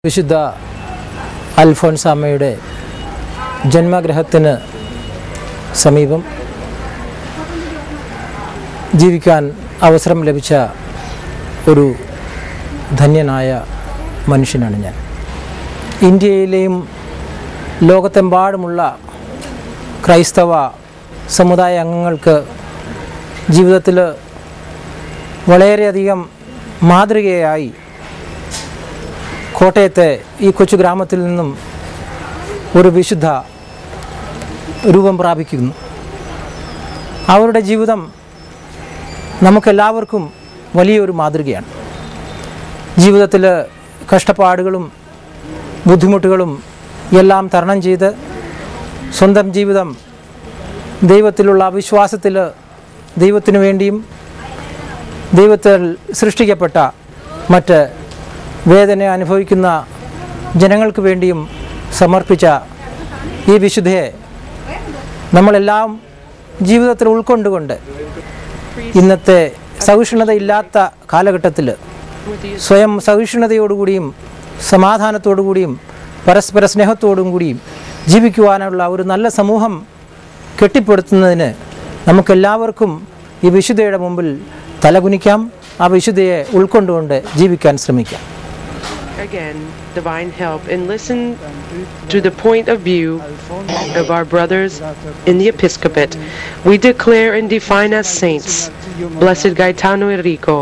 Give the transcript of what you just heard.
വിശുദ്ധ അൽഫോൻസാമ്മയുടെ ജന്മഗൃഹത്തിന് സമീപം ജീവിക്കാൻ അവസരം ലഭിച്ച ഒരു ധന്യനായ മനുഷ്യനാണ് ഞാൻ. ഇന്ത്യയിലെയും ലോകത്തെമ്പാടുമുള്ള ക്രൈസ്തവ സമുദായ അംഗങ്ങൾക്ക് ജീവിതത്തിൽ വളരെയധികം മാതൃകയായി കോട്ടയത്തെ ഈ കൊച്ചു ഗ്രാമത്തിൽ നിന്നും ഒരു വിശുദ്ധ രൂപം പ്രാപിക്കുന്നു. അവരുടെ ജീവിതം നമുക്കെല്ലാവർക്കും വലിയൊരു മാതൃകയാണ്. ജീവിതത്തിൽ കഷ്ടപ്പാടുകളും ബുദ്ധിമുട്ടുകളും എല്ലാം തരണം ചെയ്ത് സ്വന്തം ജീവിതം ദൈവത്തിലുള്ള വിശ്വാസത്തിൽ ദൈവത്തിനു വേണ്ടിയും ദൈവത്തിൽ സൃഷ്ടിക്കപ്പെട്ട മറ്റ് വേദന അനുഭവിക്കുന്ന ജനങ്ങൾക്ക് വേണ്ടിയും സമർപ്പിച്ച ഈ വിശുദ്ധയെ നമ്മളെല്ലാം ജീവിതത്തിൽ ഉൾക്കൊണ്ടുകൊണ്ട് ഇന്നത്തെ സഹിഷ്ണുതയില്ലാത്ത കാലഘട്ടത്തിൽ സ്വയം സഹിഷ്ണുതയോടുകൂടിയും സമാധാനത്തോടുകൂടിയും പരസ്പര സ്നേഹത്തോടും കൂടിയും ജീവിക്കുവാനുള്ള ഒരു നല്ല സമൂഹം കെട്ടിപ്പടുത്തുന്നതിന് നമുക്കെല്ലാവർക്കും ഈ വിശുദ്ധയുടെ മുമ്പിൽ തലകുനിക്കാം. ആ വിശുദ്ധയെ ഉൾക്കൊണ്ടുകൊണ്ട് ജീവിക്കാൻ ശ്രമിക്കാം. Again, divine help, and listen to the point of view of our brothers in the episcopate. We declare and define as saints Blessed Gaetano Enrico,